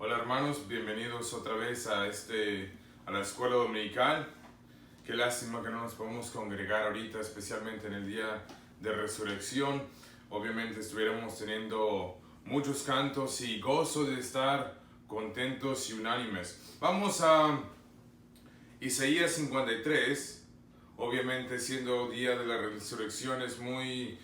Hola hermanos, bienvenidos otra vez a la escuela dominical. Qué lástima que no nos podemos congregar ahorita, especialmente en el día de resurrección. Obviamente estuviéramos teniendo muchos cantos y gozo de estar contentos y unánimes. Vamos a Isaías 53. Obviamente siendo día de la resurrección es muy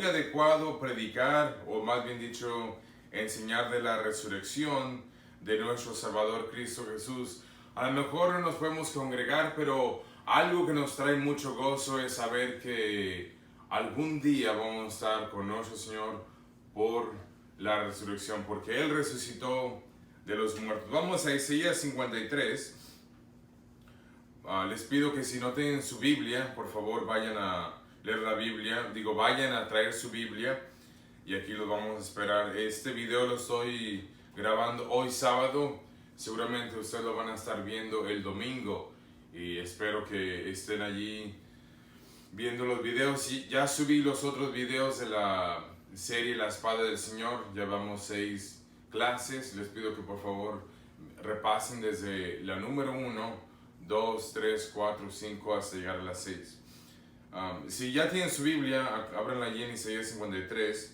adecuado predicar, o más bien dicho, enseñar de la resurrección de nuestro Salvador Cristo Jesús. A lo mejor no nos podemos congregar, pero algo que nos trae mucho gozo es saber que algún día vamos a estar con nuestro Señor por la resurrección, porque Él resucitó de los muertos. Vamos a Isaías 53. Les pido que si no tienen su Biblia, por favor vayan a leer la Biblia. Vayan a traer su Biblia y aquí los vamos a esperar. Este video lo estoy grabando hoy sábado. Seguramente ustedes lo van a estar viendo el domingo y espero que estén allí viendo los videos. Y ya subí los otros videos de la serie La Espada del Señor. Llevamos 6 clases. Les pido que por favor repasen desde la número 1, 2, 3, 4, 5 hasta llegar a las 6. Si ya tienen su Biblia, ábranla allí en Isaías 53.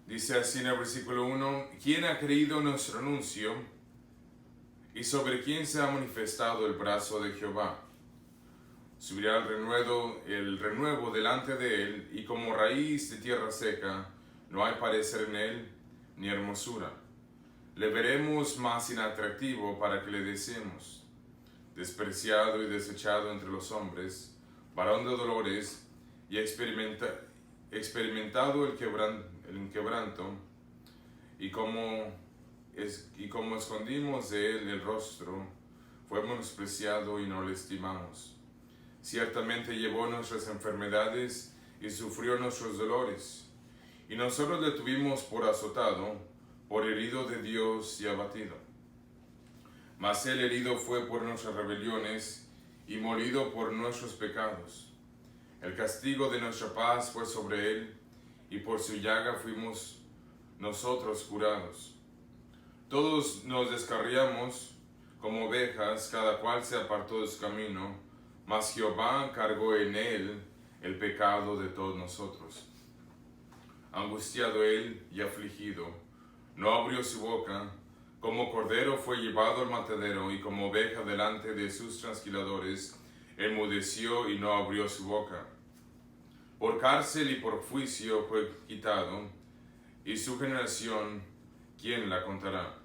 Dice así en el versículo 1: ¿Quién ha creído nuestro anuncio? ¿Y sobre quién se ha manifestado el brazo de Jehová? Subirá el renuevo delante de él, y como raíz de tierra seca, no hay parecer en él, ni hermosura. Le veremos más inatractivo para que le deseemos. Despreciado y desechado entre los hombres, varón de dolores, y experimentado el quebranto, y como escondimos de él el rostro, fue menospreciado y no le estimamos. Ciertamente llevó nuestras enfermedades y sufrió nuestros dolores, y nosotros le tuvimos por azotado, por herido de Dios y abatido. Mas él herido fue por nuestras rebeliones y molido por nuestros pecados. El castigo de nuestra paz fue sobre él, y por su llaga fuimos nosotros curados. Todos nos descarriamos como ovejas, cada cual se apartó de su camino, mas Jehová cargó en él el pecado de todos nosotros. Angustiado él y afligido, no abrió su boca. Como cordero fue llevado al matadero, y como oveja delante de sus trasquiladores, enmudeció y no abrió su boca. Por cárcel y por juicio fue quitado, y su generación, ¿quién la contará?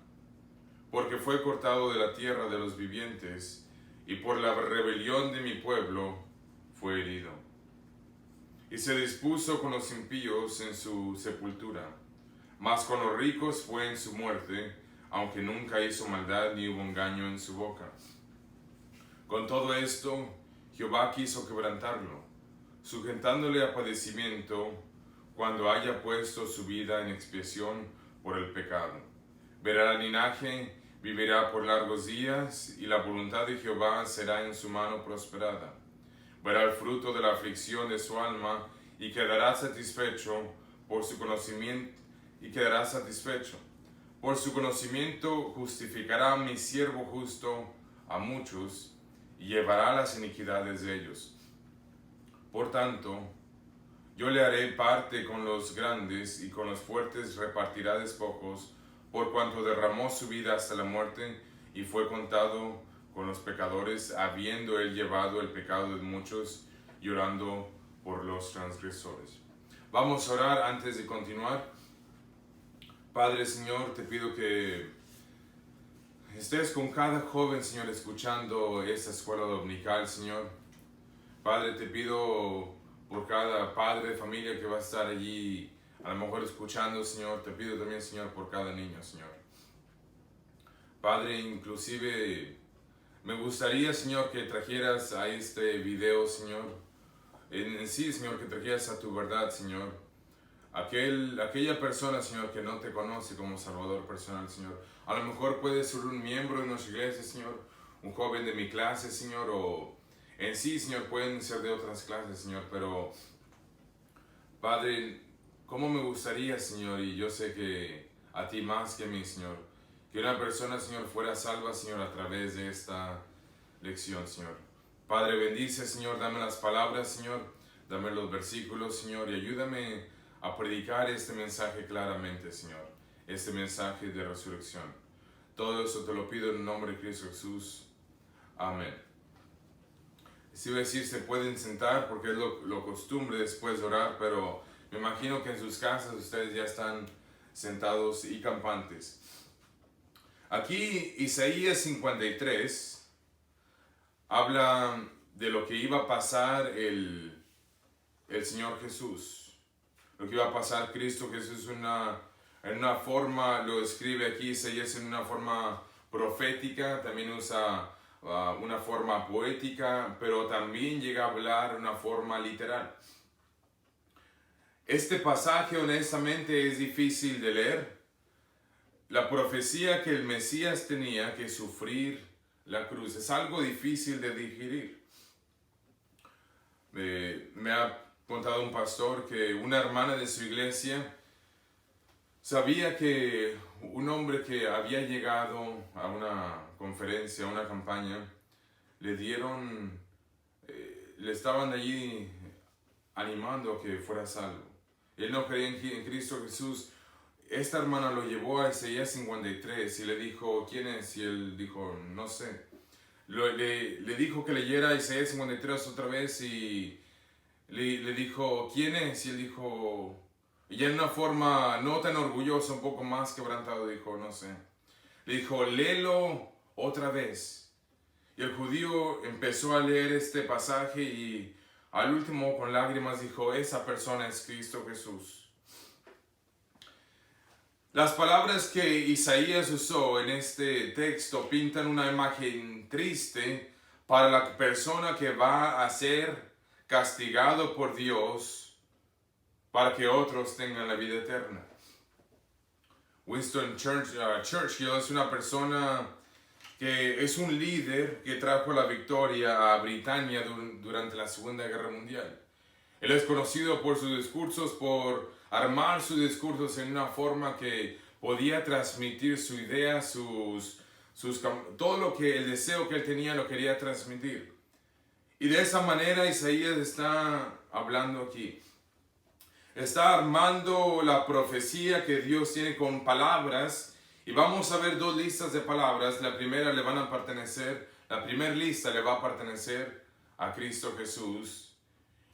Porque fue cortado de la tierra de los vivientes, y por la rebelión de mi pueblo fue herido. Y se dispuso con los impíos en su sepultura, mas con los ricos fue en su muerte, aunque nunca hizo maldad ni hubo engaño en su boca. Con todo esto, Jehová quiso quebrantarlo, sujetándole a padecimiento, cuando haya puesto su vida en expiación por el pecado. Verá el linaje, vivirá por largos días, y la voluntad de Jehová será en su mano prosperada. Verá el fruto de la aflicción de su alma, y quedará satisfecho por su conocimiento, Por su conocimiento justificará mi siervo justo a muchos, y llevará las iniquidades de ellos. Por tanto, yo le haré parte con los grandes, y con los fuertes repartirá despojos, por cuanto derramó su vida hasta la muerte, y fue contado con los pecadores, habiendo él llevado el pecado de muchos, llorando por los transgresores. Vamos a orar antes de continuar. Padre, Señor, te pido que estés con cada joven, Señor, escuchando esta escuela dominical, Señor. Padre, te pido por cada padre de familia que va a estar allí, a lo mejor escuchando, Señor. Te pido también, Señor, por cada niño, Señor. Padre, inclusive me gustaría, Señor, que trajeras a este video, Señor, en sí, Señor, que trajeras a tu verdad, Señor. Aquella persona, Señor, que no te conoce como Salvador personal, Señor. A lo mejor puede ser un miembro de nuestra iglesia, Señor, un joven de mi clase, Señor, o en sí, Señor, pueden ser de otras clases, Señor, pero Padre, cómo me gustaría, Señor, y yo sé que a ti más que a mí, Señor. Que una persona, Señor, fuera salva, Señor, a través de esta lección, Señor. Padre, bendice, Señor, dame las palabras, Señor, dame los versículos, Señor, y ayúdame a predicar este mensaje claramente, Señor, este mensaje de resurrección. Todo eso te lo pido en el nombre de Cristo Jesús. Amén. Si voy a decir, se pueden sentar porque es lo costumbre después de orar, pero me imagino que en sus casas ustedes ya están sentados y campantes. Aquí Isaías 53 habla de lo que iba a pasar el Señor Jesús, lo que iba a pasar Cristo Jesús en una forma, lo escribe aquí Isaías en una forma profética, también usa una forma poética, pero también llega a hablar una forma literal. Este pasaje honestamente es difícil de leer. La profecía que el Mesías tenía que sufrir la cruz es algo difícil de digerir. Me ha contado un pastor que una hermana de su iglesia sabía que un hombre que había llegado a una conferencia, a una campaña, le estaban allí animando a que fuera salvo. Él no creía en Cristo Jesús. Esta hermana lo llevó a Isaías 53 y le dijo, ¿quién es? Y él dijo, no sé. Le dijo que leyera Isaías 53 otra vez y le dijo, ¿quién es? Y él dijo, y ya en una forma no tan orgullosa, un poco más quebrantado, dijo, no sé. Le dijo, léelo otra vez. Y el judío empezó a leer este pasaje y al último con lágrimas dijo, esa persona es Cristo Jesús. Las palabras que Isaías usó en este texto pintan una imagen triste para la persona que va a ser castigado por Dios para que otros tengan la vida eterna. Winston Churchill es una persona que es un líder que trajo la victoria a Britania durante la Segunda Guerra Mundial. Él es conocido por sus discursos, por armar sus discursos en una forma que podía transmitir su idea, todo lo que el deseo que él tenía lo quería transmitir. Y de esa manera Isaías está hablando aquí. Está armando la profecía que Dios tiene con palabras. Y vamos a ver dos listas de palabras. La primera lista le va a pertenecer a Cristo Jesús.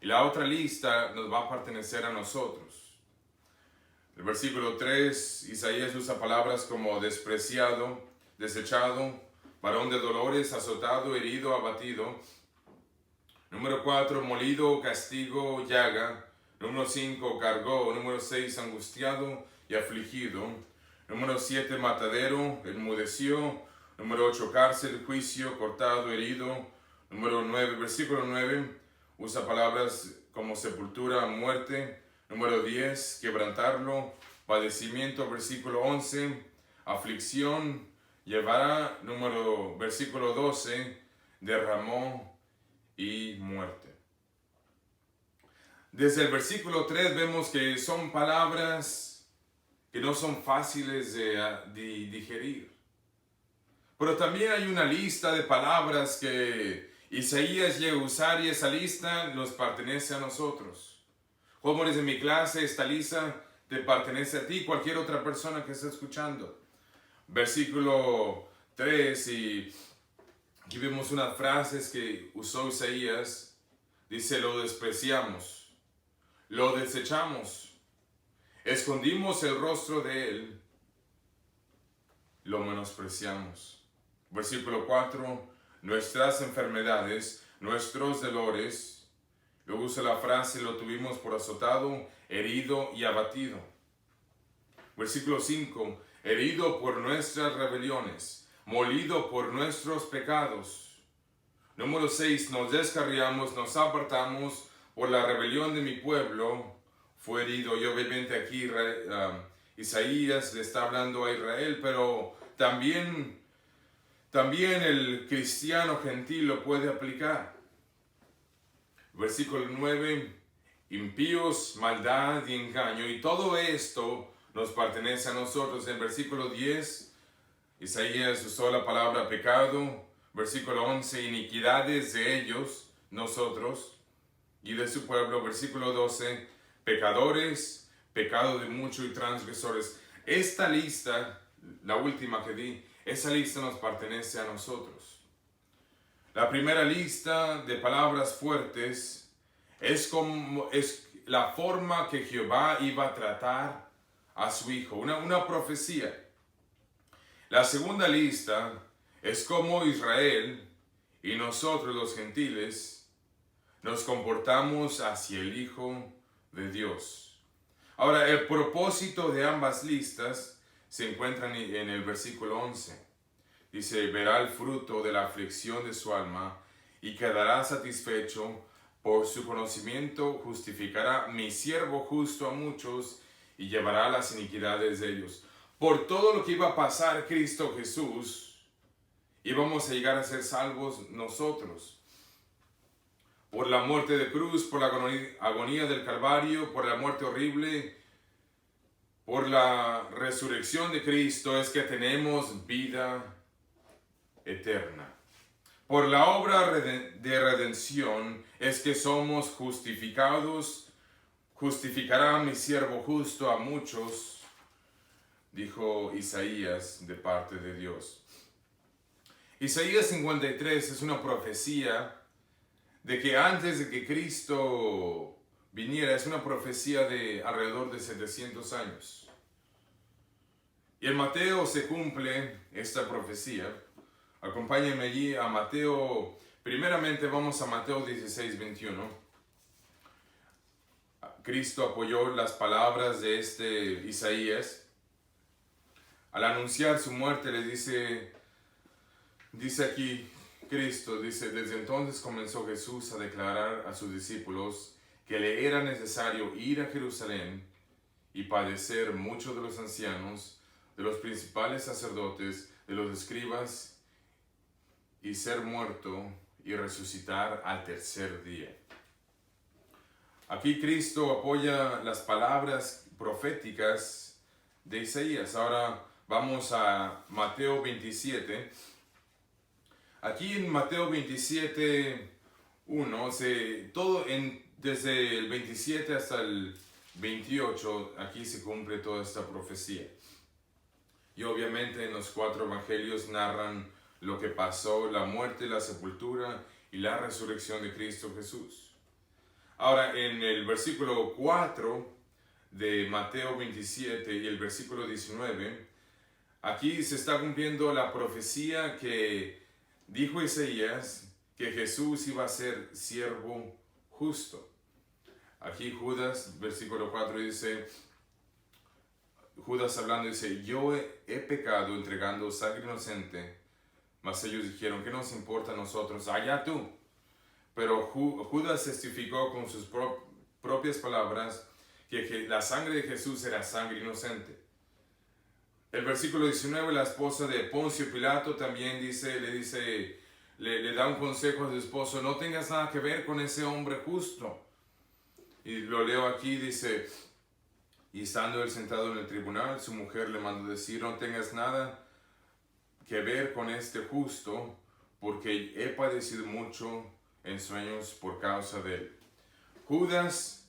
Y la otra lista nos va a pertenecer a nosotros. El versículo 3, Isaías usa palabras como despreciado, desechado, varón de dolores, azotado, herido, abatido. Número 4, molido, castigo, llaga. Número 5, cargó. Número 6, angustiado y afligido. Número 7, matadero, enmudeció. Número 8, cárcel, juicio, cortado, herido. Número 9, versículo 9, usa palabras como sepultura, muerte. Número 10, quebrantarlo, padecimiento. Versículo 11, aflicción, llevará. Versículo 12, derramó y muerte. Desde el versículo 3 vemos que son palabras que no son fáciles de digerir. Pero también hay una lista de palabras que Isaías llega a usar y esa lista nos pertenece a nosotros. Jóvenes de mi clase, esta lista te pertenece a ti, cualquier otra persona que esté escuchando. Versículo 3, y aquí vemos unas frases que usó Isaías. Dice, lo despreciamos, lo desechamos. Escondimos el rostro de él, lo menospreciamos. Versículo 4, nuestras enfermedades, nuestros dolores. Luego usa la frase, lo tuvimos por azotado, herido y abatido. Versículo 5, herido por nuestras rebeliones, molido por nuestros pecados. Número 6, nos descarriamos, nos apartamos por la rebelión de mi pueblo. Fue herido. Y obviamente aquí Isaías le está hablando a Israel, pero también el cristiano gentil lo puede aplicar. Versículo 9, impíos, maldad y engaño. Y todo esto nos pertenece a nosotros. En versículo 10, Isaías usó la palabra pecado. Versículo 11, iniquidades de ellos, nosotros, y de su pueblo. Versículo 12, pecadores, pecado de muchos y transgresores. Esta lista, la última que di, esa lista nos pertenece a nosotros. La primera lista de palabras fuertes es la forma que Jehová iba a tratar a su hijo, una profecía. La segunda lista es cómo Israel y nosotros los gentiles nos comportamos hacia el Hijo de Dios. Ahora, el propósito de ambas listas se encuentra en el versículo 11. Dice, verá el fruto de la aflicción de su alma y quedará satisfecho. Por su conocimiento justificará mi siervo justo a muchos y llevará las iniquidades de ellos. Por todo lo que iba a pasar Cristo Jesús, íbamos a llegar a ser salvos nosotros. Por la muerte de cruz, por la agonía del Calvario, por la muerte horrible, por la resurrección de Cristo, es que tenemos vida eterna. Por la obra de redención es que somos justificados. Justificará mi siervo justo a muchos, dijo Isaías de parte de Dios. Isaías 53 es una profecía de que antes de que Cristo viniera, es una profecía de alrededor de 700 años. Y en Mateo se cumple esta profecía. Acompáñenme allí a Mateo, primeramente vamos a Mateo 16, 21. Cristo apoyó las palabras de Isaías. Al anunciar su muerte le dice aquí Cristo, dice, desde entonces comenzó Jesús a declarar a sus discípulos que le era necesario ir a Jerusalén y padecer mucho de los ancianos, de los principales sacerdotes, de los escribas, y ser muerto y resucitar al tercer día. Aquí Cristo apoya las palabras proféticas de Isaías. Ahora vamos a Mateo 27. Aquí en Mateo 27, 1, desde el 27 hasta el 28, aquí se cumple toda esta profecía. Y obviamente en los 4 evangelios narran lo que pasó, la muerte, la sepultura y la resurrección de Cristo Jesús. Ahora, en el versículo 4 de Mateo 27 y el versículo 19, aquí se está cumpliendo la profecía que dijo Isaías, que Jesús iba a ser siervo justo. Aquí Judas, versículo 4 dice, Judas hablando dice, yo he pecado entregando sangre inocente. Mas ellos dijeron, ¿qué nos importa a nosotros? Allá tú. Pero Judas testificó con sus propias palabras que la sangre de Jesús era sangre inocente. El versículo 19, la esposa de Poncio Pilato también le da un consejo a su esposo, no tengas nada que ver con ese hombre justo. Y lo leo aquí, dice, y estando él sentado en el tribunal, su mujer le mandó decir, no tengas nada que ver con este justo, porque he padecido mucho en sueños por causa de él. Judas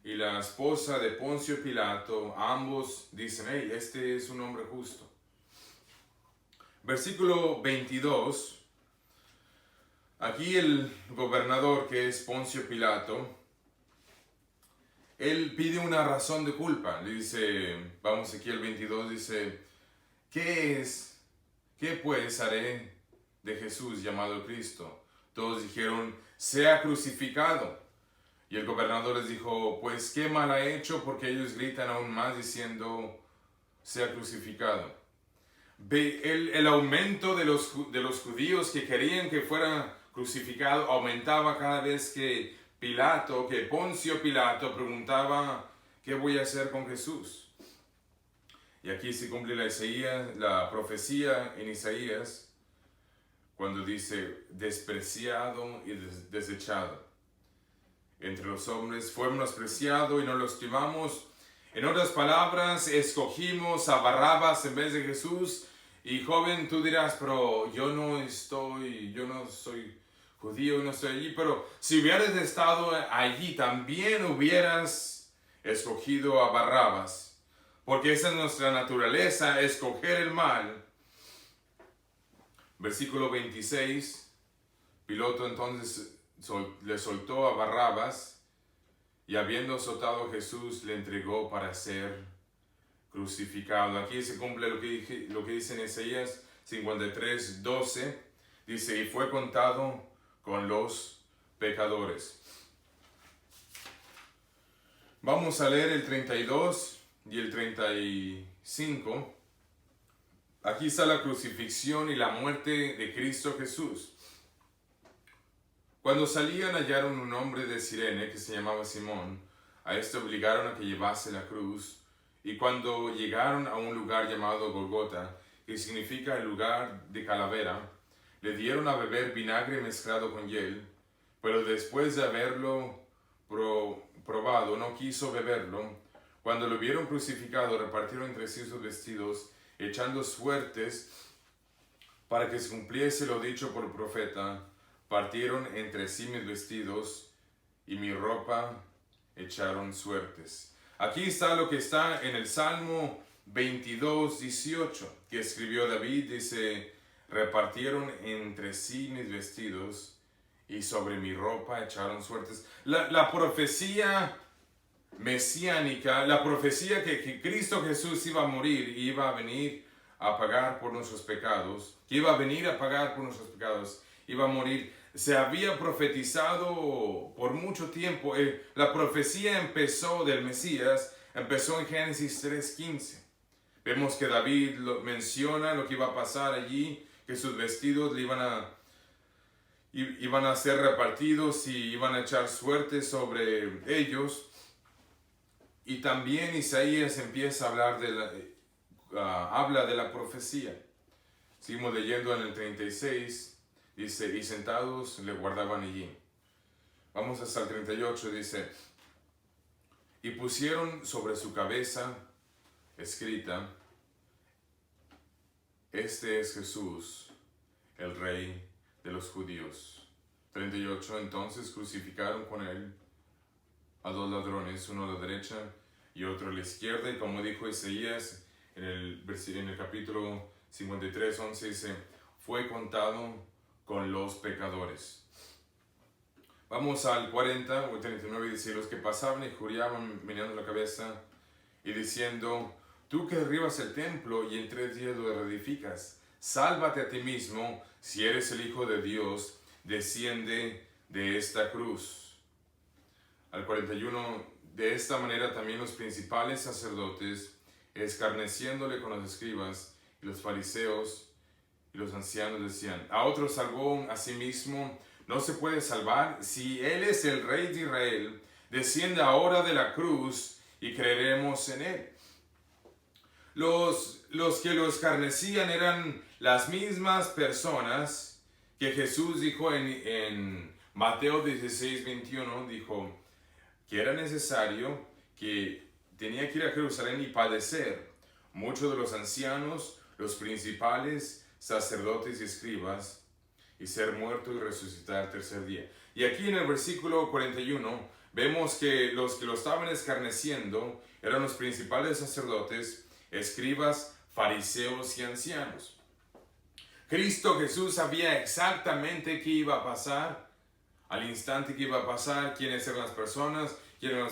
y la esposa de Poncio Pilato, ambos dicen, hey, este es un hombre justo. Versículo 22, aquí el gobernador que es Poncio Pilato, él pide una razón de culpa. Le dice, vamos aquí al 22, dice, ¿Qué pues haré de Jesús llamado Cristo? Todos dijeron, sea crucificado. Y el gobernador les dijo, pues qué mal ha hecho, porque ellos gritan aún más diciendo, sea crucificado. El aumento de los judíos que querían que fuera crucificado aumentaba cada vez que Poncio Pilato preguntaba, ¿qué voy a hacer con Jesús? Y aquí se cumple la profecía en Isaías, cuando dice, despreciado y desechado. Entre los hombres fue menospreciado y no lo estimamos. En otras palabras, escogimos a Barrabás en vez de Jesús. Y joven, tú dirás, pero yo no soy judío y no estoy allí. Pero si hubieras estado allí, también hubieras escogido a Barrabás. Porque esa es nuestra naturaleza, escoger el mal. Versículo 26, Pilato entonces le soltó a Barrabás y habiendo soltado a Jesús le entregó para ser crucificado. Aquí se cumple lo que dice en Isaías 53, 12. Dice, y fue contado con los pecadores. Vamos a leer el 32 y el 35. Aquí está la crucifixión y la muerte de Cristo Jesús. Cuando salían hallaron un hombre de Cirene que se llamaba Simón. A este obligaron a que llevase la cruz. Y cuando llegaron a un lugar llamado Golgota, que significa el lugar de calavera, le dieron a beber vinagre mezclado con hiel, pero después de haberlo probado no quiso beberlo. Cuando lo vieron crucificado, repartieron entre sí sus vestidos, echando suertes para que se cumpliese lo dicho por el profeta. Partieron entre sí mis vestidos y mi ropa echaron suertes. Aquí está lo que está en el Salmo 22, 18, que escribió David. Dice, repartieron entre sí mis vestidos y sobre mi ropa echaron suertes. La profecía mesiánica, la profecía que Cristo Jesús iba a morir y iba a venir a pagar por nuestros pecados, que iba a venir a pagar por nuestros pecados, iba a morir, se había profetizado por mucho tiempo. La profecía del Mesías empezó en Génesis 3:15. Vemos que David menciona lo que iba a pasar allí, que sus vestidos iban a ser repartidos y iban a echar suerte sobre ellos. Y también Isaías empieza a hablar habla de la profecía. Seguimos leyendo en el 36. Dice, y sentados le guardaban allí. Vamos hasta el 38, dice, y pusieron sobre su cabeza escrita, este es Jesús, el Rey de los judíos. 38, entonces crucificaron con él a dos ladrones, uno a la derecha y otro a la izquierda, y como dijo Isaías en el capítulo 53, 11, dice, fue contado con los pecadores. Vamos al 40 o 39, dice, los que pasaban y jureaban meneando la cabeza y diciendo, tú que derribas el templo y en 3 días lo reedificas, sálvate a ti mismo, si eres el Hijo de Dios, desciende de esta cruz. Al 41, de esta manera también los principales sacerdotes, escarneciéndole con los escribas y los fariseos, y los ancianos decían, a otro salvó a sí mismo, no se puede salvar. Si él es el Rey de Israel, desciende ahora de la cruz y creeremos en él. Los que lo escarnecían eran las mismas personas que Jesús dijo en Mateo 16, 21, dijo que era necesario, que tenía que ir a Jerusalén y padecer. Muchos de los ancianos, los principales, sacerdotes y escribas, y ser muerto y resucitar al tercer día. Y aquí en el versículo 41 vemos que los que lo estaban escarneciendo eran los principales sacerdotes, escribas, fariseos y ancianos. Cristo Jesús sabía exactamente qué iba a pasar, al instante que iba a pasar, quiénes eran las personas, quiénes eran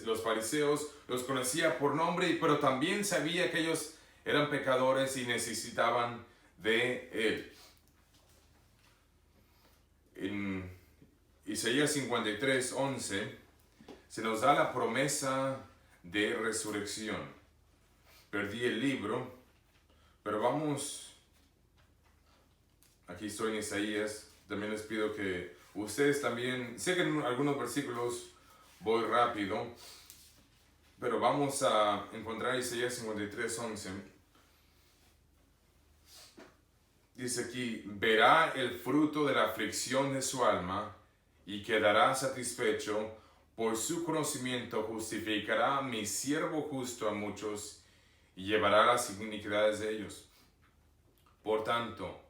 los fariseos, los conocía por nombre, pero también sabía que ellos eran pecadores y necesitaban de él. En Isaías 53, 11 se nos da la promesa de resurrección. Perdí el libro, pero vamos, aquí estoy en Isaías. También les pido que ustedes también, sé que en algunos versículos voy rápido, pero vamos a encontrar Isaías 53, 11. Dice aquí, verá el fruto de la aflicción de su alma y quedará satisfecho por su conocimiento justificará mi siervo justo a muchos y llevará las iniquidades de ellos. Por tanto,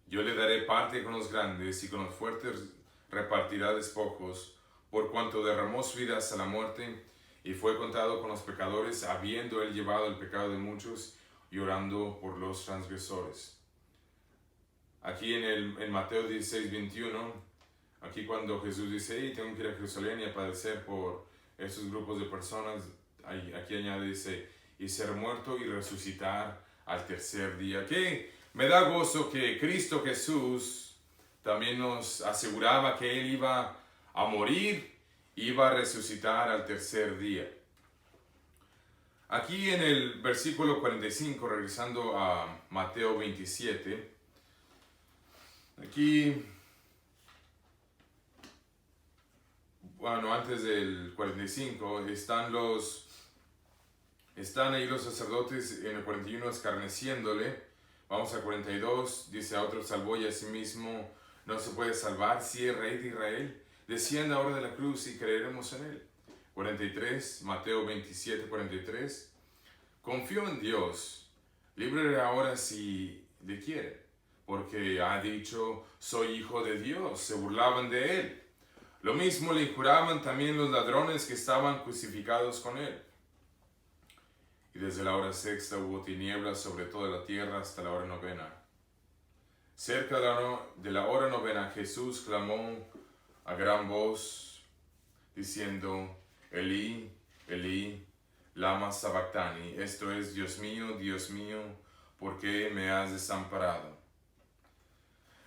yo le daré parte con los grandes y con los fuertes repartirá despojos, por cuanto derramó su vida hasta la muerte y fue contado con los pecadores, habiendo él llevado el pecado de muchos y orando por los transgresores. Aquí en Mateo 16, 21, aquí cuando Jesús dice, hey, tengo que ir a Jerusalén y a padecer por estos grupos de personas, aquí añade, dice, y ser muerto y resucitar al tercer día. Que me da gozo que Cristo Jesús también nos aseguraba que Él iba a morir, iba a resucitar al tercer día. Aquí en el versículo 45, regresando a Mateo 27, aquí, bueno, antes del 45, están ahí los sacerdotes en el 41 escarneciéndole. Vamos al 42, dice, a otro salvó y a sí mismo no se puede salvar, si es rey de Israel. Descienda ahora de la cruz y creeremos en él. 43, Mateo 27, 43. Confío en Dios, líbrele ahora si le quiere, porque ha dicho, soy hijo de Dios. Se burlaban de él. Lo mismo le juraban también los ladrones que estaban crucificados con él. Y desde la hora sexta hubo tinieblas sobre toda la tierra hasta la hora novena. Cerca de la hora novena Jesús clamó a gran voz, diciendo, Elí, Elí, lama sabactani, esto es, Dios mío, ¿por qué me has desamparado?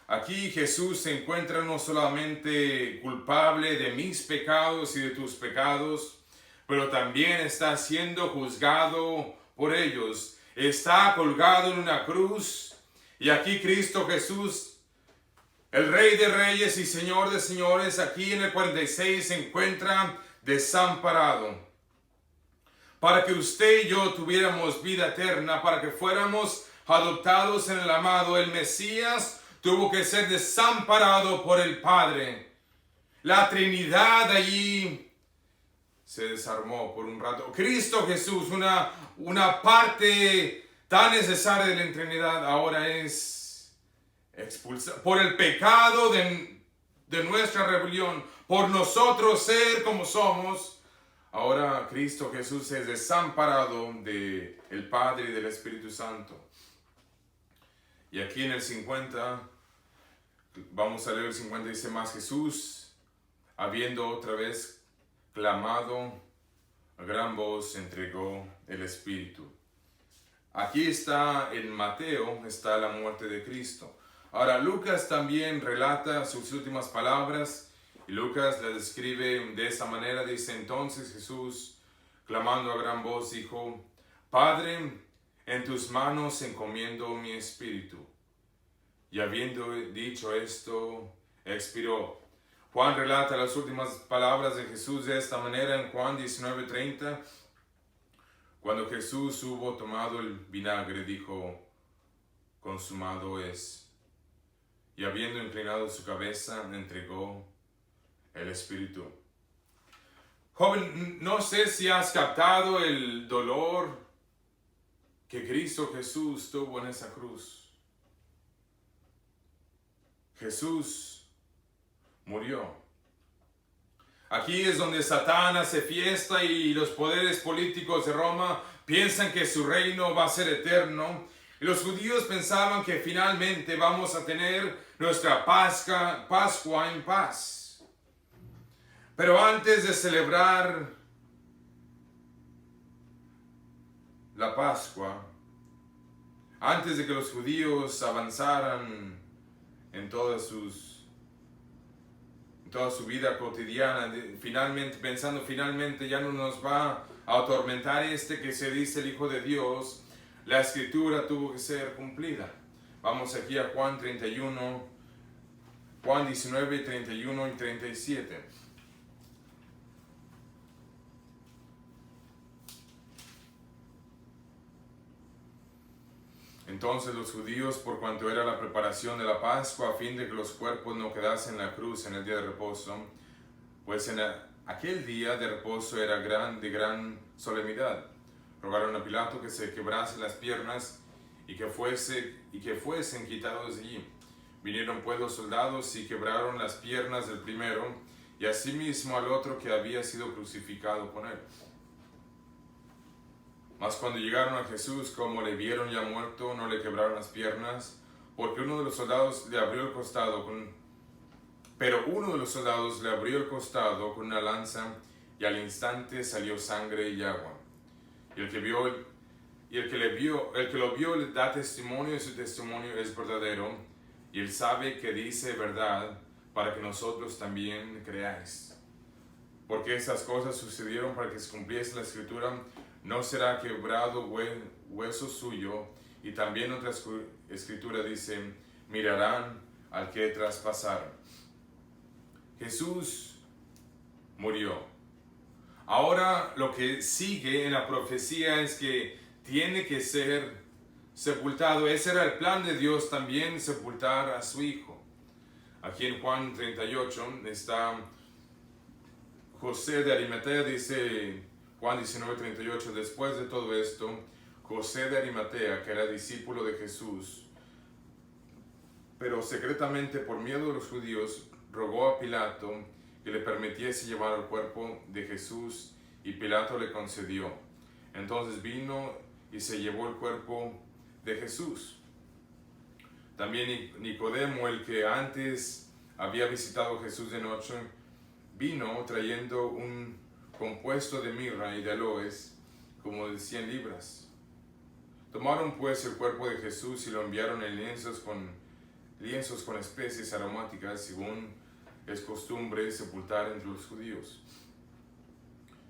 Aquí Jesús se encuentra no solamente culpable de mis pecados y de tus pecados, pero también está siendo juzgado por ellos. Está colgado en una cruz, y aquí Cristo Jesús, el Rey de Reyes y Señor de Señores, aquí en el 46 se encuentra desamparado. Para que usted y yo tuviéramos vida eterna, para que fuéramos adoptados en el amado, el Mesías tuvo que ser desamparado por el Padre. La Trinidad allí se desarmó por un rato. Cristo Jesús, una parte tan necesaria de la Trinidad, ahora es expulsado por el pecado de nuestra rebelión, por nosotros ser como somos. Ahora Cristo Jesús es desamparado del Padre y del Espíritu Santo. Y aquí en el 50, vamos a leer el 50, dice, más Jesús, habiendo otra vez clamado a gran voz, entregó el Espíritu. Aquí está, en Mateo, está la muerte de Cristo. Ahora, Lucas también relata sus últimas palabras, y Lucas la describe de esta manera. Dice, entonces Jesús, clamando a gran voz, dijo, Padre, en tus manos encomiendo mi espíritu. Y habiendo dicho esto, expiró. Juan relata las últimas palabras de Jesús de esta manera en Juan 19:30. Cuando Jesús hubo tomado el vinagre, dijo, consumado es. Y habiendo inclinado su cabeza, entregó el Espíritu. Joven, no sé si has captado el dolor que Cristo Jesús tuvo en esa cruz. Jesús murió. Aquí es donde Satán hace fiesta y los poderes políticos de Roma piensan que su reino va a ser eterno. Y los judíos pensaban que finalmente vamos a tener nuestra Pascua en paz. Pero antes de celebrar la Pascua, antes de que los judíos avanzaran en toda su vida cotidiana, finalmente ya no nos va a atormentar que se dice el Hijo de Dios, la Escritura tuvo que ser cumplida. Vamos aquí a Juan 31, Juan 19, 31 y 37. Entonces los judíos, por cuanto era la preparación de la Pascua, a fin de que los cuerpos no quedasen en la cruz en el día de reposo, pues en aquel día de reposo era de gran solemnidad. Rogaron a Pilato que se quebrase las piernas y que fuesen quitados de allí. Vinieron pues los soldados y quebraron las piernas del primero y asimismo al otro que había sido crucificado con él. Mas cuando llegaron a Jesús, como le vieron ya muerto, no le quebraron las piernas, porque uno de los soldados le abrió el costado con una lanza, y al instante salió sangre y agua. Y el que lo vio le da testimonio, y su testimonio es verdadero, y él sabe que dice verdad, para que nosotros también creáis. Porque estas cosas sucedieron para que se cumpliese la escritura: no será quebrado hueso suyo. Y también otra escritura dice: mirarán al que traspasaron. Jesús murió. Ahora lo que sigue en la profecía es que tiene que ser sepultado. Ese era el plan de Dios también, sepultar a su Hijo. Aquí en Juan 38 está José de Arimatea, dice Juan 19:38, después de todo esto, José de Arimatea, que era discípulo de Jesús, pero secretamente por miedo de los judíos, rogó a Pilato que le permitiese llevar el cuerpo de Jesús, y Pilato le concedió. Entonces vino y se llevó el cuerpo de Jesús. También Nicodemo, el que antes había visitado a Jesús de noche, vino trayendo un compuesto de mirra y de aloes, como de 100 libras. Tomaron pues el cuerpo de Jesús y lo enviaron en lienzos con especies aromáticas, según es costumbre sepultar entre los judíos.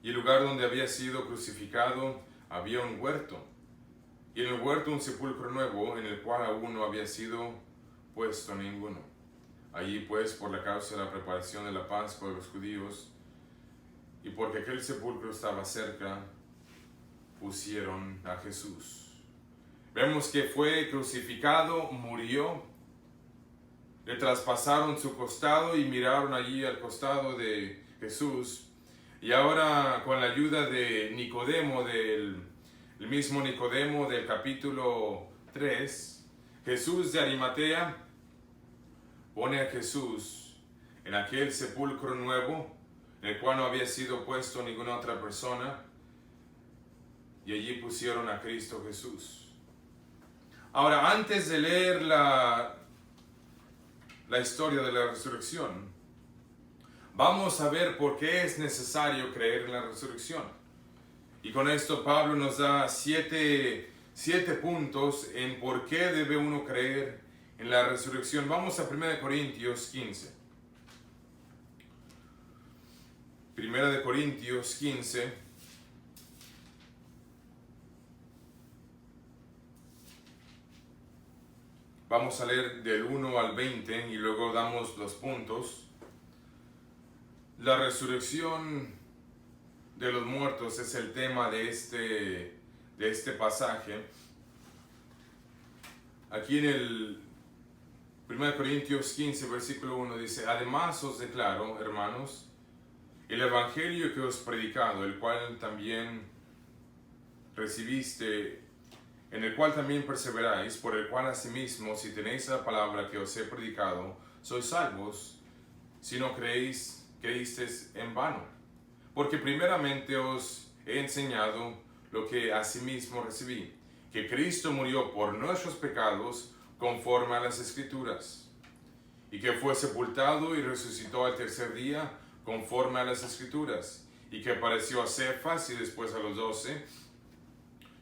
Y el lugar donde había sido crucificado había un huerto, y en el huerto un sepulcro nuevo, en el cual aún no había sido puesto ninguno. Allí pues, por la causa de la preparación de la Pascua de los judíos, y porque aquel sepulcro estaba cerca, pusieron a Jesús. Vemos que fue crucificado, murió, le traspasaron su costado y miraron allí al costado de Jesús. Y ahora, con la ayuda de Nicodemo, el mismo Nicodemo del capítulo 3, Jesús de Arimatea pone a Jesús en aquel sepulcro nuevo, en el cual no había sido puesto ninguna otra persona, y allí pusieron a Cristo Jesús. Ahora, antes de leer la historia de la resurrección, vamos a ver por qué es necesario creer en la resurrección. Y con esto Pablo nos da siete puntos en por qué debe uno creer en la resurrección. Vamos a 1 Corintios 15. 1 Corintios 15. Vamos a leer del 1 al 20 y luego damos los puntos. La resurrección de los muertos es el tema de este pasaje. Aquí en el 1 Corintios 15, versículo 1 dice: además os declaro, hermanos, el evangelio que os he predicado, el cual también recibiste, en el cual también perseveráis, por el cual asimismo, si tenéis la palabra que os he predicado, sois salvos, si no creísteis en vano. Porque primeramente os he enseñado lo que asimismo recibí, que Cristo murió por nuestros pecados conforme a las Escrituras, y que fue sepultado y resucitó al tercer día conforme a las Escrituras, y que apareció a Cefas y después a los 12.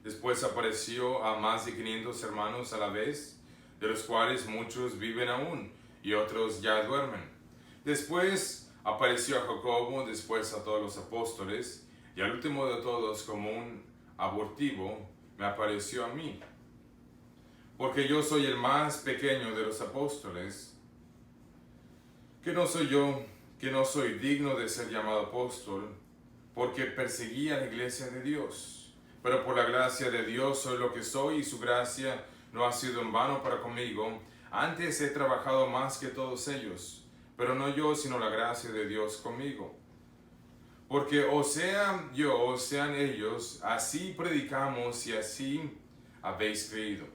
Después apareció a más de 500 hermanos a la vez, de los cuales muchos viven aún y otros ya duermen. Después apareció a Jacobo, después a todos los apóstoles, y al último de todos, como un abortivo, me apareció a mí. Porque yo soy el más pequeño de los apóstoles, que no soy digno de ser llamado apóstol, porque perseguí a la iglesia de Dios. Pero por la gracia de Dios soy lo que soy, y su gracia no ha sido en vano para conmigo. Antes he trabajado más que todos ellos, pero no yo, sino la gracia de Dios conmigo. Porque o sea yo, o sean ellos, así predicamos y así habéis creído.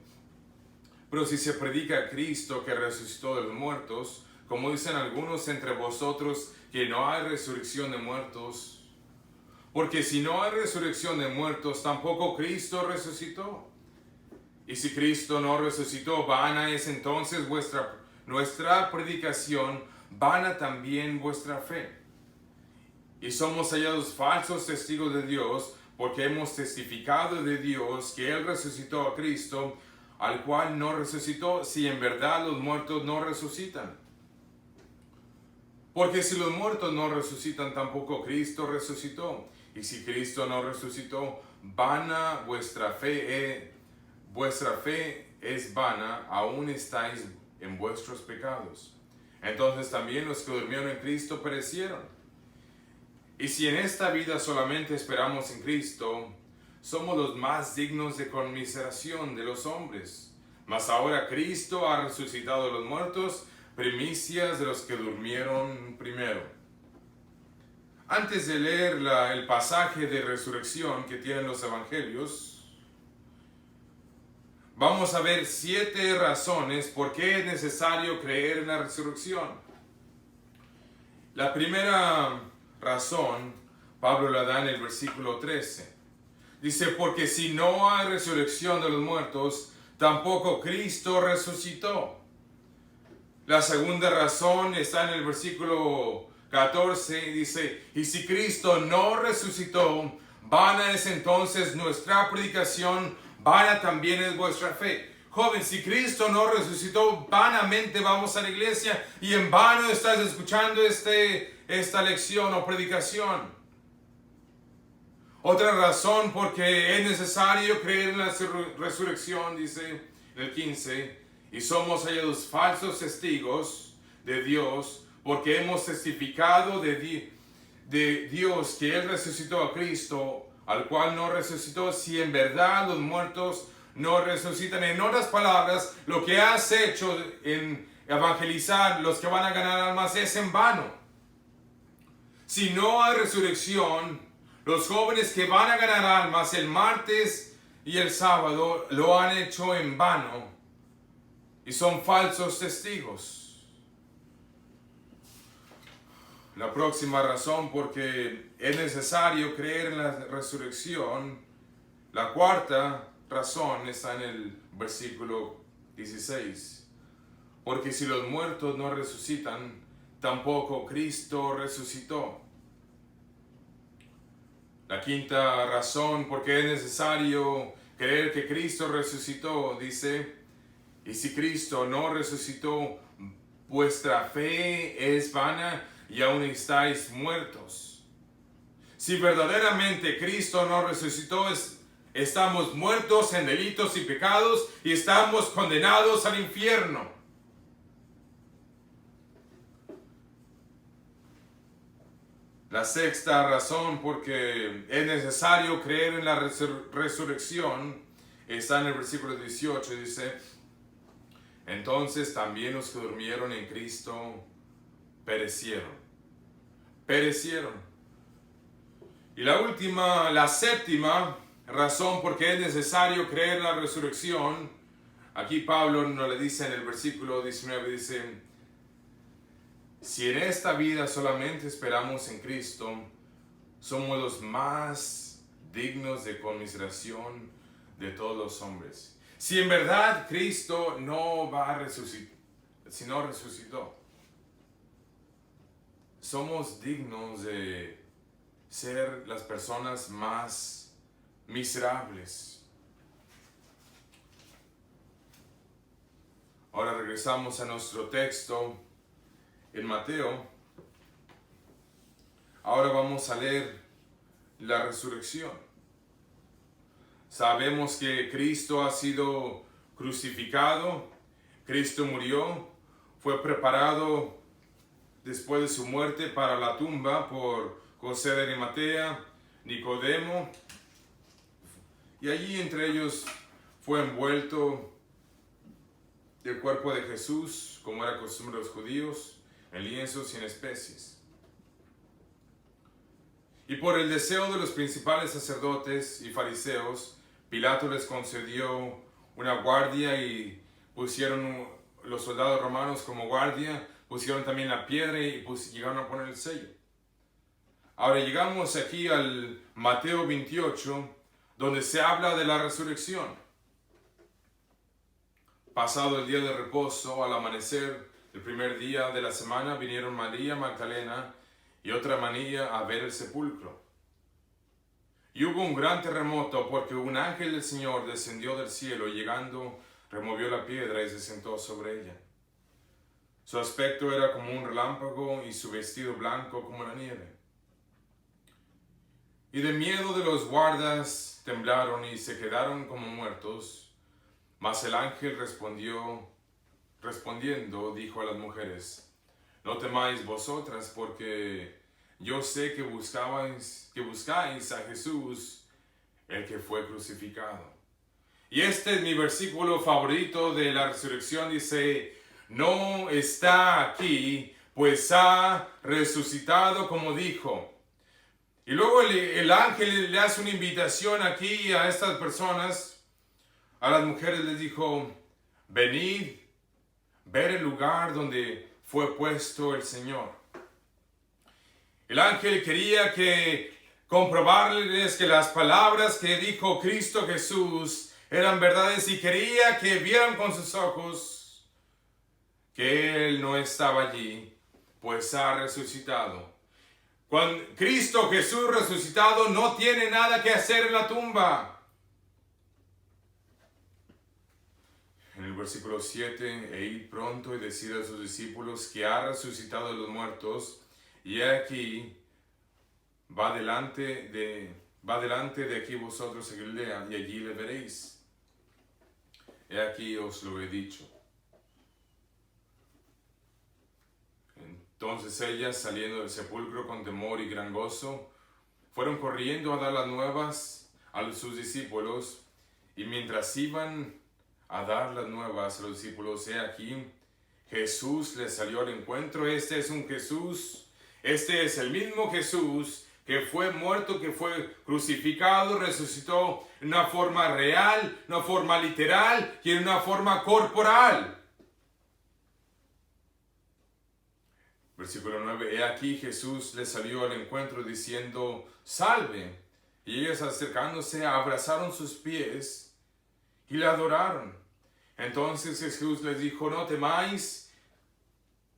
Pero si se predica a Cristo que resucitó de los muertos, como dicen algunos entre vosotros que no hay resurrección de muertos, porque si no hay resurrección de muertos, tampoco Cristo resucitó. Y si Cristo no resucitó, vana es entonces nuestra predicación, vana también vuestra fe. Y somos hallados falsos testigos de Dios, porque hemos testificado de Dios que Él resucitó a Cristo, al cual no resucitó, si en verdad los muertos no resucitan. Porque si los muertos no resucitan, tampoco Cristo resucitó. Y si Cristo no resucitó, vana vuestra fe es vana, aún estáis en vuestros pecados. Entonces también los que durmieron en Cristo perecieron. Y si en esta vida solamente esperamos en Cristo, somos los más dignos de conmiseración de los hombres. Mas ahora Cristo ha resucitado de los muertos, primicias de los que durmieron primero. Antes de leer el pasaje de resurrección que tienen los evangelios, vamos a ver 7 razones por qué es necesario creer en la resurrección. La primera razón, Pablo la da en el versículo 13. Dice, porque si no hay resurrección de los muertos, tampoco Cristo resucitó. La segunda razón está en el versículo 14, dice, y si Cristo no resucitó, vana es entonces nuestra predicación, vana también es vuestra fe. Joven, si Cristo no resucitó, vanamente vamos a la iglesia y en vano estás escuchando esta lección o predicación. Otra razón porque es necesario creer en la resurrección, dice el 15, y somos hallados falsos testigos de Dios, porque hemos testificado de Dios que Él resucitó a Cristo, al cual no resucitó, si en verdad los muertos no resucitan. En otras palabras, lo que has hecho en evangelizar los que van a ganar almas es en vano. Si no hay resurrección, los jóvenes que van a ganar almas el martes y el sábado lo han hecho en vano y son falsos testigos. La próxima razón porque es necesario creer en la resurrección, la cuarta razón está en el versículo 16. Porque si los muertos no resucitan, tampoco Cristo resucitó. La quinta razón porque es necesario creer que Cristo resucitó, dice, y si Cristo no resucitó, vuestra fe es vana y aún estáis muertos. Si verdaderamente Cristo no resucitó, estamos muertos en delitos y pecados y estamos condenados al infierno. La sexta razón porque es necesario creer en la resurrección está en el versículo 18, dice, entonces también los que durmieron en Cristo perecieron. Y la séptima razón porque es necesario creer en la resurrección, aquí Pablo nos le dice en el versículo 19, dice, si en esta vida solamente esperamos en Cristo, somos los más dignos de conmiseración de todos los hombres. Si en verdad Cristo no va a resucitar, si no resucitó, somos dignos de ser las personas más miserables. Ahora regresamos a nuestro texto en Mateo. Ahora vamos a leer la resurrección. Sabemos que Cristo ha sido crucificado, Cristo murió, fue preparado después de su muerte para la tumba por José de Arimatea, Nicodemo, y allí entre ellos fue envuelto el cuerpo de Jesús, como era costumbre de los judíos, en lienzos y en especies. Y por el deseo de los principales sacerdotes y fariseos, Pilato les concedió una guardia y pusieron los soldados romanos como guardia, pusieron también la piedra y llegaron a poner el sello. Ahora llegamos aquí al Mateo 28, donde se habla de la resurrección. Pasado el día de reposo, al amanecer el primer día de la semana, vinieron María Magdalena y otra María a ver el sepulcro. Y hubo un gran terremoto porque un ángel del Señor descendió del cielo y llegando removió la piedra y se sentó sobre ella. Su aspecto era como un relámpago y su vestido blanco como la nieve. Y de miedo de los guardas temblaron y se quedaron como muertos. Mas el ángel respondiendo, dijo a las mujeres: no temáis vosotras, porque yo sé que buscáis a Jesús, el que fue crucificado. Y este es mi versículo favorito de la resurrección, dice: no está aquí, pues ha resucitado como dijo. Y luego el ángel le hace una invitación aquí a estas personas. A las mujeres les dijo: venid, ver el lugar donde fue puesto el Señor. El ángel quería comprobarles que las palabras que dijo Cristo Jesús eran verdades y quería que vieran con sus ojos que Él no estaba allí, pues ha resucitado. Cuando Cristo Jesús resucitado no tiene nada que hacer en la tumba. En el versículo 7, e id pronto y decid a sus discípulos que ha resucitado de los muertos, y he aquí, va delante de aquí vosotros a Galilea, y allí le veréis. He aquí os lo he dicho. Entonces ellas, saliendo del sepulcro con temor y gran gozo, fueron corriendo a dar las nuevas a sus discípulos, y mientras iban a dar las nuevas a los discípulos, he aquí, Jesús les salió al encuentro. Este es el mismo Jesús que fue muerto, que fue crucificado, resucitó en una forma real, una forma literal y en una forma corporal. Versículo 9, he aquí Jesús les salió al encuentro diciendo: salve. Y ellos acercándose abrazaron sus pies y le adoraron. Entonces Jesús les dijo: no temáis,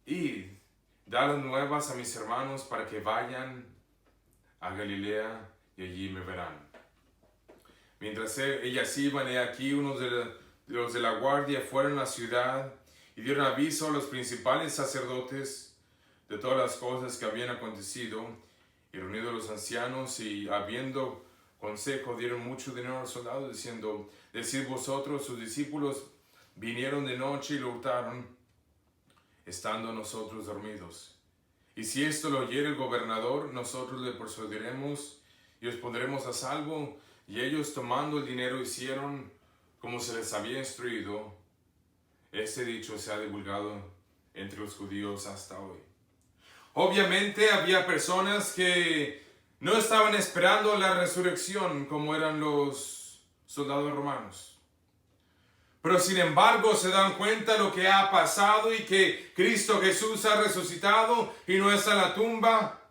id, dad las nuevas a mis hermanos para que vayan a Galilea y allí me verán. Mientras ellas iban, he aquí unos de los de la guardia fueron a la ciudad y dieron aviso a los principales sacerdotes de todas las cosas que habían acontecido, y reunidos los ancianos y habiendo consejo dieron mucho dinero a los soldados, diciendo: decid vosotros, sus discípulos vinieron de noche y lo hurtaron, estando nosotros dormidos. Y si esto lo oyere el gobernador, nosotros le persuadiremos y os pondremos a salvo. Y ellos, tomando el dinero, hicieron como se les había instruido. Este dicho se ha divulgado entre los judíos hasta hoy. Obviamente había personas que no estaban esperando la resurrección como eran los soldados romanos. Pero sin embargo se dan cuenta de lo que ha pasado y que Cristo Jesús ha resucitado y no está en la tumba.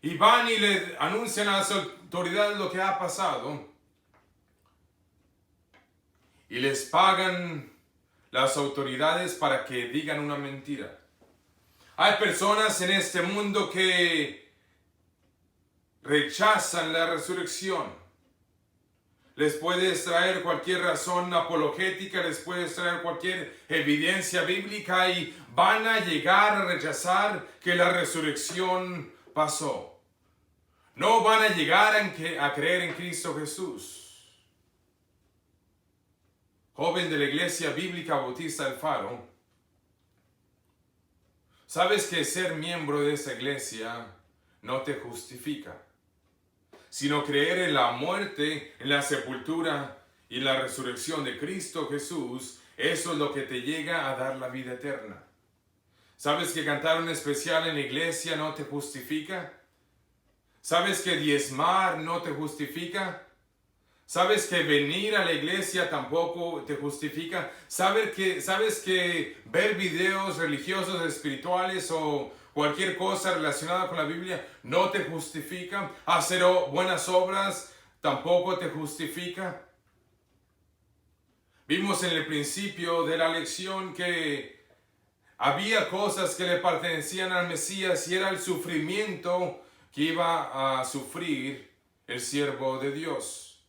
Y van y le anuncian a las autoridades lo que ha pasado. Y les pagan las autoridades para que digan una mentira. Hay personas en este mundo que rechazan la resurrección. Les puedes traer cualquier razón apologética, les puedes traer cualquier evidencia bíblica y van a llegar a rechazar que la resurrección pasó. No van a llegar a creer en Cristo Jesús. Joven de la Iglesia Bíblica Bautista El Faro, sabes que ser miembro de esta iglesia no te justifica, sino creer en la muerte, en la sepultura y en la resurrección de Cristo Jesús, eso es lo que te llega a dar la vida eterna. ¿Sabes que cantar un especial en la iglesia no te justifica? ¿Sabes que diezmar no te justifica? ¿Sabes que venir a la iglesia tampoco te justifica? ¿Sabes que ver videos religiosos, espirituales o cualquier cosa relacionada con la Biblia no te justifica? ¿Hacer buenas obras tampoco te justifica? Vimos en el principio de la lección que había cosas que le pertenecían al Mesías y era el sufrimiento que iba a sufrir el siervo de Dios.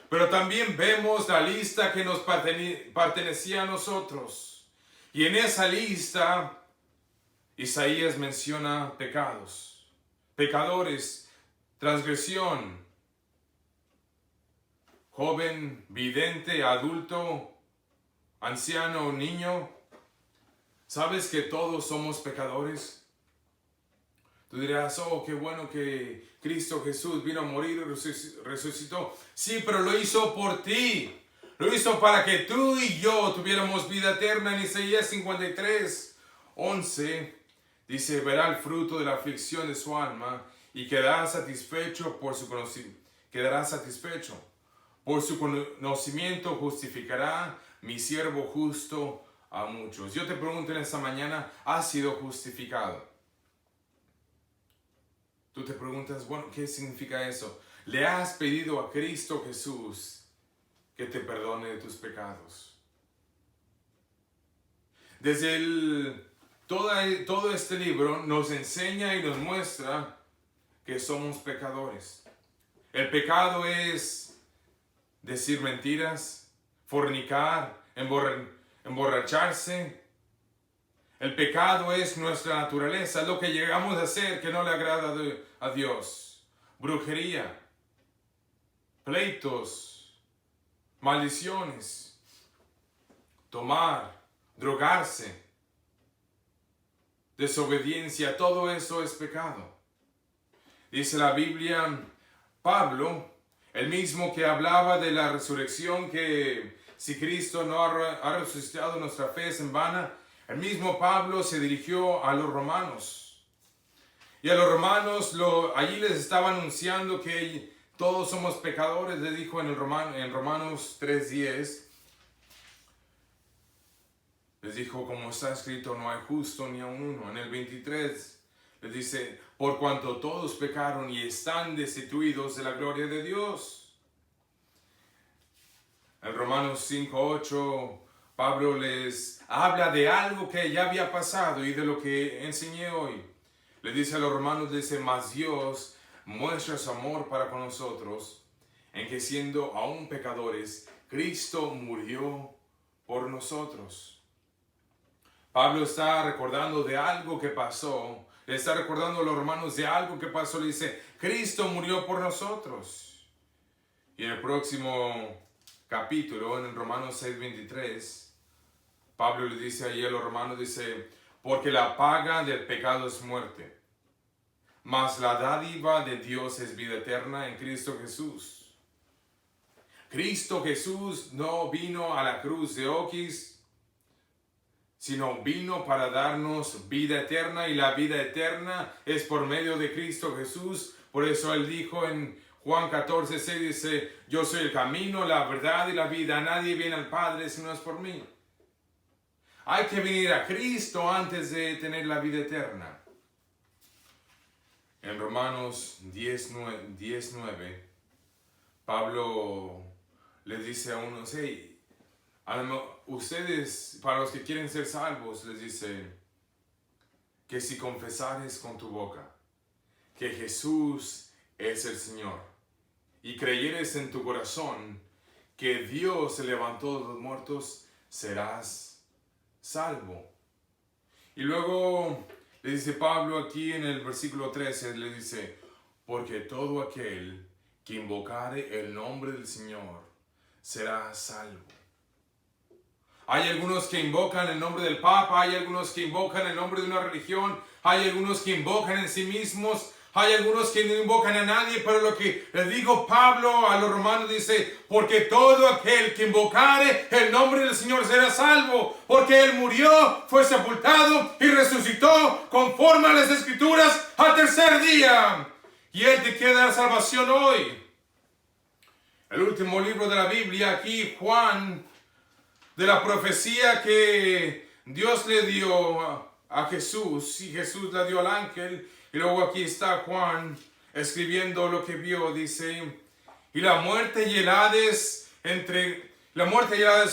Pero también vemos la lista que nos pertenecía a nosotros. Y en esa lista, Isaías menciona pecados, pecadores, transgresión, joven, vidente, adulto, anciano, niño. ¿Sabes que todos somos pecadores? Tú dirás, oh, qué bueno que Cristo Jesús vino a morir y resucitó. Sí, pero lo hizo por ti. Lo hizo para que tú y yo tuviéramos vida eterna. En Isaías 53, 11, dice, verá el fruto de la aflicción de su alma y quedará satisfecho por su conocimiento. Por su conocimiento justificará mi siervo justo a muchos. Yo te pregunto en esta mañana, ¿has sido justificado? Tú te preguntas, bueno, ¿qué significa eso? Le has pedido a Cristo Jesús que te perdone de tus pecados. Desde todo este libro nos enseña y nos muestra que somos pecadores. El pecado es decir mentiras, fornicar, emborracharse. El pecado es nuestra naturaleza, es lo que llegamos a hacer que no le agrada a Dios. Brujería, pleitos, maldiciones, tomar, drogarse, desobediencia, todo eso es pecado. Dice la Biblia, Pablo, el mismo que hablaba de la resurrección, que si Cristo no ha resucitado, nuestra fe es en vana. El mismo Pablo se dirigió a los romanos. Y a los romanos allí les estaba anunciando que todos somos pecadores. Les dijo en Romanos 3:10. Les dijo, como está escrito, no hay justo ni aun uno. En el 23 les dice, por cuanto todos pecaron y están destituidos de la gloria de Dios. En Romanos 5:8 Pablo les habla de algo que ya había pasado y de lo que enseñé hoy. Le dice a los romanos, dice, mas Dios muestra su amor para con nosotros, en que siendo aún pecadores, Cristo murió por nosotros. Pablo está recordando de algo que pasó, le está recordando a los romanos de algo que pasó, le dice, Cristo murió por nosotros. Y en el próximo capítulo, en el Romanos 6:23, Pablo le dice ahí a los romanos, dice, porque la paga del pecado es muerte, mas la dádiva de Dios es vida eterna en Cristo Jesús. Cristo Jesús no vino a la cruz de oquis, sino vino para darnos vida eterna, y la vida eterna es por medio de Cristo Jesús. Por eso Él dijo en Juan 14:6, dice, yo soy el camino, la verdad y la vida, nadie viene al Padre si no es por mí. Hay que venir a Cristo antes de tener la vida eterna. En Romanos 10:9, Pablo les dice a unos, hey, ustedes, para los que quieren ser salvos, les dice que si confesares con tu boca que Jesús es el Señor y creyeres en tu corazón que Dios se levantó de los muertos, serás salvo. Y luego le dice Pablo aquí en el versículo 13, le dice, porque todo aquel que invocare el nombre del Señor será salvo. Hay algunos que invocan el nombre del Papa, hay algunos que invocan el nombre de una religión, hay algunos que invocan en sí mismos, Hay algunos que no invocan a nadie, pero lo que les dijo Pablo a los romanos dice, porque todo aquel que invocare el nombre del Señor será salvo, porque Él murió, fue sepultado y resucitó conforme a las Escrituras al tercer día. Y Él te quiere dar salvación hoy. El último libro de la Biblia, aquí Juan, de la profecía que Dios le dio a Jesús, y Jesús la dio al ángel. Y luego aquí está Juan escribiendo lo que vio, dice, y la muerte y el Hades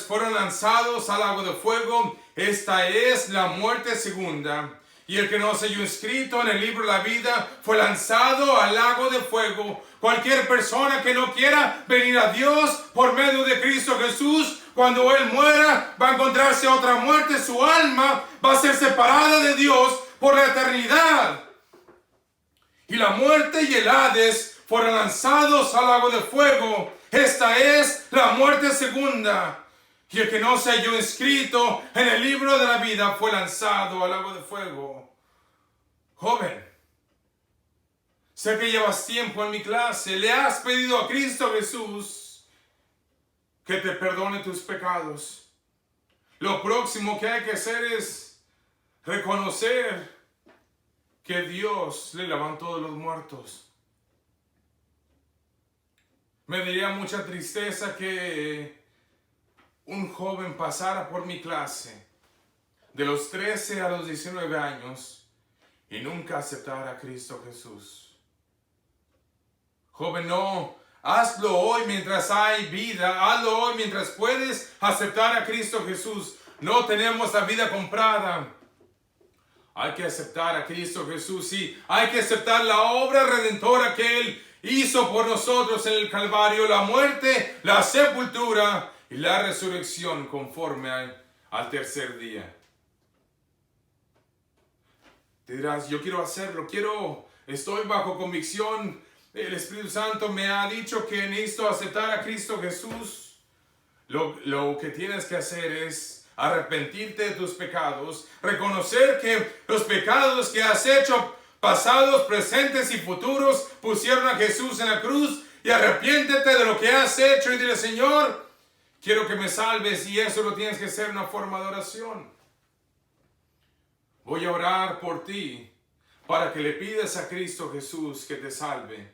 fueron lanzados al lago de fuego. Esta es la muerte segunda. Y el que no se halló inscrito en el libro de la vida fue lanzado al lago de fuego. Cualquier persona que no quiera venir a Dios por medio de Cristo Jesús, cuando Él muera, va a encontrarse otra muerte. Su alma va a ser separada de Dios por la eternidad. Y la muerte y el Hades fueron lanzados al lago de fuego. Esta es la muerte segunda. Y el que no se halló inscrito en el libro de la vida fue lanzado al lago de fuego. Joven, sé que llevas tiempo en mi clase. Le has pedido a Cristo Jesús que te perdone tus pecados. Lo próximo que hay que hacer es reconocer que Dios le levantó de los muertos. Me daría mucha tristeza que un joven pasara por mi clase de los 13 a los 19 años y nunca aceptara a Cristo Jesús. Joven, no, hazlo hoy mientras hay vida, hazlo hoy mientras puedes aceptar a Cristo Jesús. No tenemos la vida comprada. Hay que aceptar a Cristo Jesús, sí. Hay que aceptar la obra redentora que Él hizo por nosotros en el Calvario, la muerte, la sepultura y la resurrección conforme al tercer día. Te dirás, yo quiero hacerlo, estoy bajo convicción. El Espíritu Santo me ha dicho que necesito aceptar a Cristo Jesús. Lo que tienes que hacer es arrepentirte de tus pecados, reconocer que los pecados que has hecho, pasados, presentes y futuros, pusieron a Jesús en la cruz, y arrepiéntete de lo que has hecho y dile, Señor, quiero que me salves, y eso lo tienes que hacer en una forma de oración. Voy a orar por ti para que le pidas a Cristo Jesús que te salve.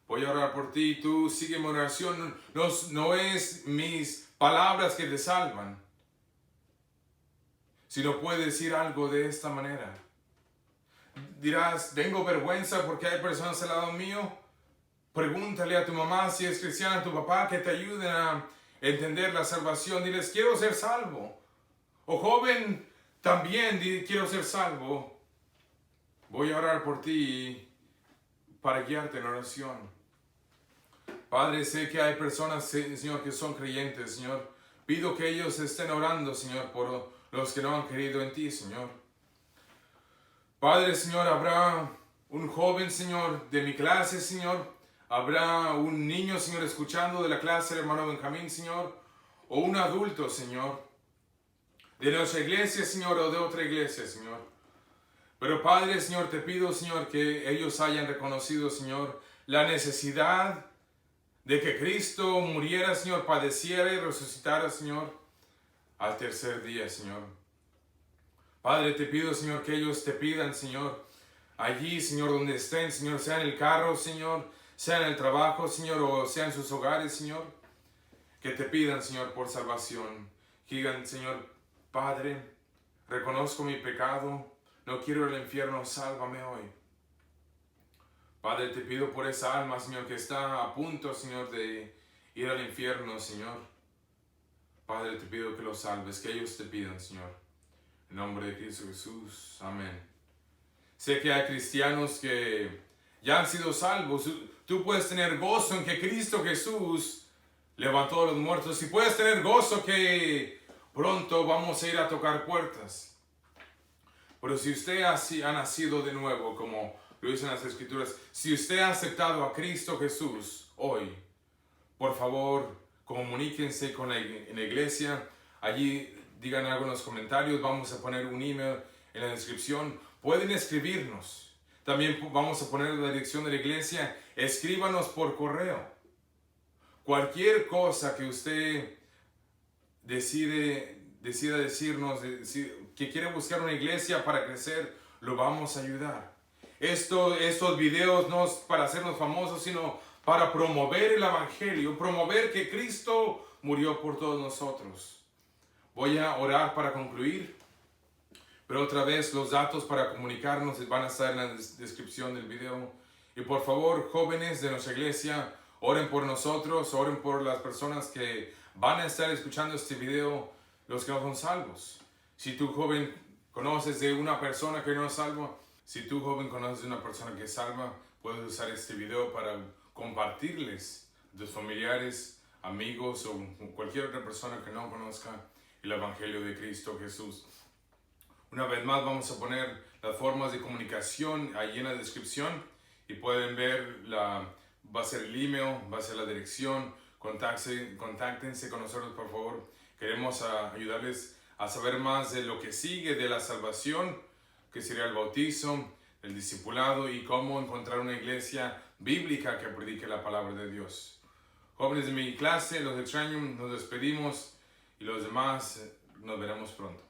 Voy a orar por ti, tú sigue mi oración. No es mis palabras que te salvan, sino puedes decir algo de esta manera. Dirás, tengo vergüenza porque hay personas al lado mío. Pregúntale a tu mamá si es cristiana, a tu papá, que te ayuden a entender la salvación. Diles, quiero ser salvo. O joven, también quiero ser salvo. Voy a orar por ti para guiarte en oración. Padre, sé que hay personas, Señor, que son creyentes, Señor. Pido que ellos estén orando, Señor, por los que no han creído en ti, Señor. Padre, Señor, habrá un joven, Señor, de mi clase, Señor. Habrá un niño, Señor, escuchando de la clase del hermano Benjamín, Señor. O un adulto, Señor, de nuestra iglesia, Señor, o de otra iglesia, Señor. Pero, Padre, Señor, te pido, Señor, que ellos hayan reconocido, Señor, la necesidad de que Cristo muriera, Señor, padeciera y resucitara, Señor, al tercer día, Señor. Padre, te pido, Señor, que ellos te pidan, Señor, allí, Señor, donde estén, Señor, sea en el carro, Señor, sea en el trabajo, Señor, o sea en sus hogares, Señor, que te pidan, Señor, por salvación. Que digan, Señor, Padre, reconozco mi pecado, no quiero el infierno, sálvame hoy. Padre, te pido por esa alma, Señor, que está a punto, Señor, de ir al infierno, Señor. Padre, te pido que los salves, que ellos te pidan, Señor. En nombre de Cristo Jesús. Amén. Sé que hay cristianos que ya han sido salvos. Tú puedes tener gozo en que Cristo Jesús levantó a los muertos. Y puedes tener gozo que pronto vamos a ir a tocar puertas. Pero si usted ha nacido de nuevo, como lo dicen las Escrituras, si usted ha aceptado a Cristo Jesús hoy, por favor, comuníquense con la iglesia. Allí digan algo en los comentarios. Vamos a poner un email en la descripción. pueden escribirnos. También vamos a poner la dirección de la iglesia. Escríbanos por correo. Cualquier cosa que usted decida decirnos que quiere buscar una iglesia para crecer, lo vamos a ayudar. Estos videos no es para hacernos famosos, sino para promover el evangelio, promover que Cristo murió por todos nosotros. Voy a orar para concluir, pero otra vez los datos para comunicarnos van a estar en la descripción del video. Y por favor, jóvenes de nuestra iglesia, oren por nosotros, oren por las personas que van a estar escuchando este video, los que no son salvos. Si tú, joven, conoces de una persona que no es salva, si tú, joven, conoces de una persona que es salva, puedes usar este video para compartirles a tus familiares, amigos o cualquier otra persona que no conozca el Evangelio de Cristo Jesús. Una vez más vamos a poner las formas de comunicación ahí en la descripción y pueden ver, va a ser el email, va a ser la dirección. Contáctense con nosotros, por favor. Queremos ayudarles a saber más de lo que sigue de la salvación, que sería el bautizo, el discipulado y cómo encontrar una iglesia bíblica que predique la palabra de Dios. Jóvenes de mi clase, los extraño, nos despedimos y los demás nos veremos pronto.